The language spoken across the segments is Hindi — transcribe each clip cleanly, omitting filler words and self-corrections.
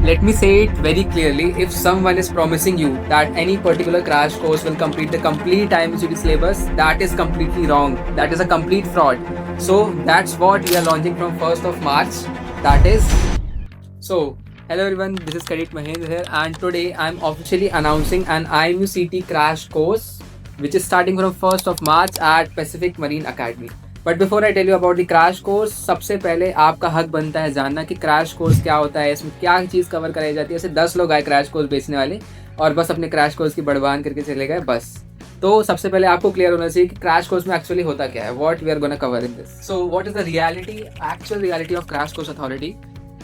Let me say it very clearly. If someone is promising you that any particular crash course will complete the complete IMCD syllabus, that is completely wrong. That is a complete fraud. So that's what we are launching from 1st of March. That is so. Hello everyone, this is Karit Mahendra here, and today I'm officially announcing an IMUCT crash course which is starting from 1st of March at Pacific Marine Academy. But before I tell you about the crash course, सबसे पहले आपका हक बनता है जानना कि क्रैश कोर्स क्या होता है, इसमें क्या चीज़ कवर कराई जाती है। ऐसे 10 लोग आए क्रैश कोर्स बेचने वाले और बस अपने क्रैश कोर्स की बड़बान करके चले गए बस। तो सबसे पहले आपको क्लियर होना चाहिए कि क्रैश कोर्स में एक्चुअली होता क्या है, what we are gonna cover in this. So what is the reality, actual reality of crash course authority.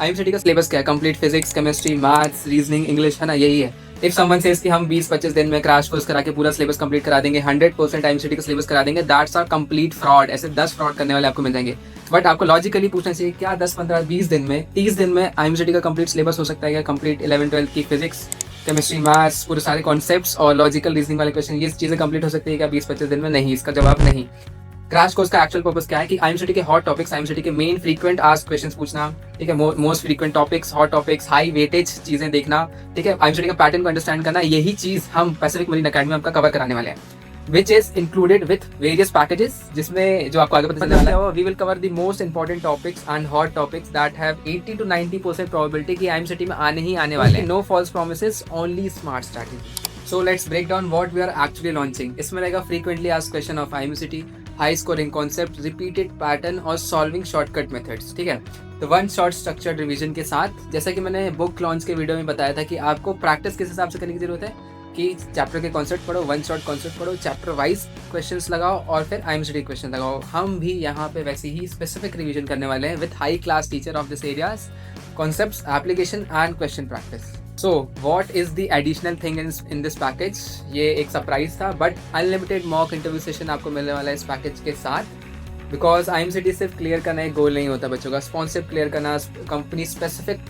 IMCT का सिलेबस क्या है? Complete physics, chemistry, maths, reasoning, English, है ना, यही है। इफ समवन सेज कि हम 20-25 दिन में क्रैश कोर्स करा के पूरा सिलेबस कंप्लीट करा देंगे, 100% आईएमसीटी का सिलेबस करा देंगे, दैट्स आर कंप्लीट फ्रॉड। ऐसे 10 फ्रॉड करने वाले आपको मिल जाएंगे। बट आपको लॉजिकली पूछना चाहिए, क्या 10, 15, 20 दिन में, 30 दिन में आईएमसीटी का कंप्लीट सिलेबस हो सकता है क्या? कंप्लीट 11-12 की फिजिक्स, केमिस्ट्री, मैथ्स, पूरे सारे कॉन्सेप्ट्स और लॉजिकल रीजनिंग वाले क्वेश्चन, ये चीज़ें कंप्लीट हो सकती है क्या 20-25 दिन में? नहीं, इसका जवाब नहीं। क्रैश कोर्स का एक्चुअल पर्पस क्या है कि आईएमसीटी के हॉट टॉपिक्स, आईएमसीटी के मेन फ्रीक्वेंट आस्क्ड क्वेश्चंस पूछना, ठीक है, most frequent topics, hot topics, high weightage चीजें देखना, ठीक है, आईएमसीटी का पैटर्न को अंडरस्टैंड करना, यही चीज हम पैसिफिक मरीन अकेडमी में आपका कवर कराने वाले हैं, which is included with various packages, जिसमें जो आपको आगे पता चलने वाला है। We will cover the most important topics and hot topics that have 80 to 90% probability कि आईएमसीटी में आने ही आने वाले हैं। No false promises, only smart strategy. So let's break down what we are actually launching. इसमें रहेगा frequently asked question of IMCT, high scoring concept, repeated pattern और सॉल्विंग शॉर्टकट मेथड्स, ठीक है। तो वन शॉर्ट स्ट्रक्चर्ड रिवीजन के साथ, जैसा कि मैंने बुक लॉन्च के वीडियो में बताया था कि आपको प्रैक्टिस किस हिसाब से करने की जरूरत है कि चैप्टर के कॉन्सेप्ट पढ़ो, वन शॉर्ट कॉन्सेप्ट पढ़ो, चैप्टर वाइज क्वेश्चंस लगाओ और फिर आईएमसीटी क्वेश्चन लगाओ। हम भी यहाँ पे वैसे ही स्पेसिफिक रिवीजन करने वाले हैं with high class teacher of this areas, concepts, application and question practice. So what is the additional thing in this package? ये एक सरप्राइज था, but unlimited mock interview session आपको मिलने वाला है इस पैकेज के साथ। बिकॉज आईएमसीटी सिर्फ क्लियर करना एक गोल नहीं होता बच्चों का, स्पॉन्सरशिप क्लियर करना, कंपनी स्पेसिफिक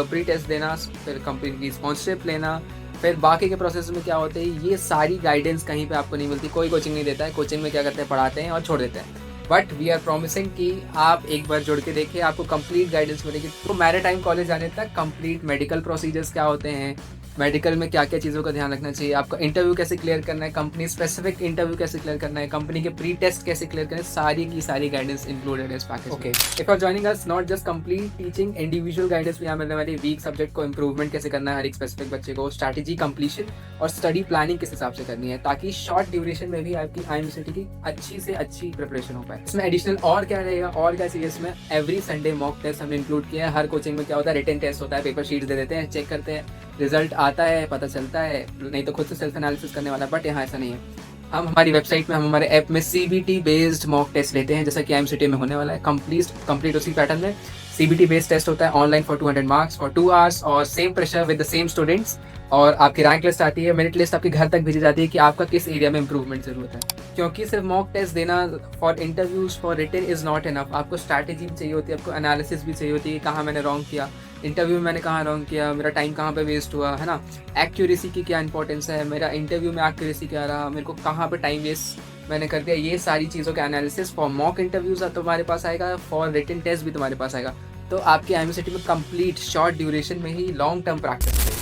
प्री टेस्ट देना, फिर कंपनी की स्पॉन्सरशिप लेना, फिर बाकी के प्रोसेस में क्या होते हैं, ये सारी गाइडेंस कहीं पे आपको नहीं मिलती। कोई कोचिंग नहीं देता है, कोचिंग में क्या करते हैं, पढ़ाते हैं और छोड़ देते हैं। बट वी आर प्रॉमिसिंग कि आप एक बार जुड़ के देखिए, आपको कंप्लीट गाइडेंस मिलेगी। तो मैरीटाइम कॉलेज जाने तक कंप्लीट मेडिकल प्रोसीजर्स क्या होते हैं, मेडिकल में क्या क्या चीज़ों का ध्यान रखना चाहिए, आपका इंटरव्यू कैसे क्लियर करना है, कंपनी स्पेसिफिक इंटरव्यू कैसे क्लियर करना है, कंपनी के प्री टेस्ट कैसे क्लियर करना है, सारी की सारी गाइडेंस इंक्लूडेड है इस पैकेज। Okay, if are joining us, not just complete teaching, individual guidance भी यहाँ मिलने वाली, वीक सब्जेक्ट को इंप्रूवमेंट कैसे करना है हर एक स्पेसिफिक बच्चे को, स्ट्रैटेजी कंप्लीशन और स्टडी प्लानिंग किस हिसाब से करनी है, ताकि शॉर्ट ड्यूरेशन में भी आपकी आईएमसीटी की अच्छी से अच्छी प्रिपरेशन हो पाए। इसमें एडिशनल और क्या रहेगा, और क्या चाहिए इसमें, एवरी संडे मॉक टेस्ट हमने इंक्लूड किया है। हर कोचिंग में क्या होता है, रिटन टेस्ट होता है, पेपर शीट्स दे देते हैं, चेक करते हैं, रिजल्ट आता है, पता चलता है, नहीं तो खुद से सेल्फ एनालिसिस करने वाला। बट यहाँ ऐसा नहीं है, हम हमारी वेबसाइट में, हम हमारे ऐप में सीबीटी बेस्ड मॉक टेस्ट लेते हैं, जैसा कि आईएमसीटी में होने वाला है। कंप्लीट उसी पैटर्न में सीबीटी बेस्ड टेस्ट होता है online for 200 marks for 2 hours और same pressure with the same students, और आपकी रैंक लिस्ट आती है, मेरिट लिस्ट आपके घर तक भेजी जाती है कि आपका किस एरिया में इंप्रूवमेंट जरूरत है। क्योंकि सिर्फ मॉक टेस्ट देना for interviews for written is not enough, आपको स्ट्रैटेजी भी चाहिए होती है, आपको एनालिसिस भी चाहिए होती है कि कहाँ मैंने रॉन्ग किया, इंटरव्यू में मैंने कहाँ रॉन्ग किया, मेरा टाइम कहाँ पे वेस्ट हुआ, है ना, एक्यूरेसी की क्या इंपॉर्टेंस है, मेरा इंटरव्यू में एक्यूरेसी क्या रहा, मेरे को कहाँ पे टाइम वेस्ट मैंने कर दिया, ये सारी चीज़ों का एनालिसिस फॉर मॉक इंटरव्यूज तुम्हारे पास आएगा, फॉर रिटन टेस्ट भी तुम्हारे पास आएगा। तो आपकी आईएमसीटी में कंप्लीट शॉर्ट ड्यूरेशन में ही लॉन्ग टर्म प्रैक्टिस रहेगी।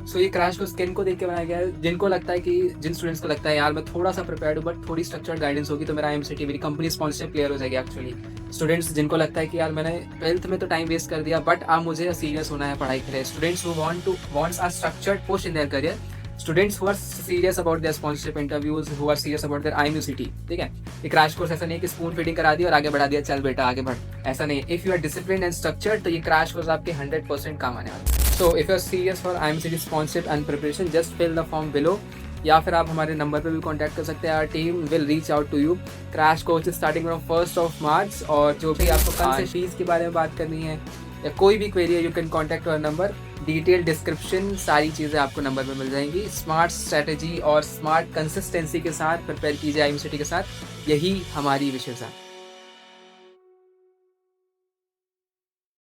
सो ये क्रैश कोर्स किन को देख के बनाया गया है? जिनको लगता है कि, जिन स्टूडेंट्स को लगता है यार मैं थोड़ा सा प्रिपेयर्ड हूँ बट थोड़ी स्ट्रक्चर्ड गाइडेंस होगी तो मेरा आईएमसीटी, मेरी कंपनी स्पॉन्सरशिप क्लियर हो जाएगी। एक्चुअली स्टूडेंट्स जिनको लगता है कि यार मैंने 12th में तो टाइम वेस्ट कर दिया बट अब मुझे सीरियस होना है पढ़ाई के लिए, students who wants a structured push in their career, students who are serious about their sponsorship interviews, who are serious about their IMCT, ठीक है। ये क्रैश कोर्स ऐसा नहीं है कि स्पून फीडिंग करा दी और आगे बढ़ा दिया, चल बेटा आगे बढ़, ऐसा नहीं है। If you are discipline and structured तो ये क्रैश कोर्स आपके 100% काम आने वाला है। So if you are serious for IMCT sponsorship and preparation, just fill the form below, या फिर आप हमारे नंबर पे भी कांटेक्ट कर सकते हैं। Our team will reach out to you. Crash course starting from 1st of March, और जो भी आपको कल से फीस के बारे में बात करनी है या कोई भी क्वेरी है, you can contact our number. Detail description सारी चीज़ें आपको नंबर पे मिल जाएंगी। स्मार्ट स्ट्रैटेजी और स्मार्ट कंसिस्टेंसी के साथ प्रिपेयर कीजिए आईएमसीटी के साथ, यही हमारी विशेषता है।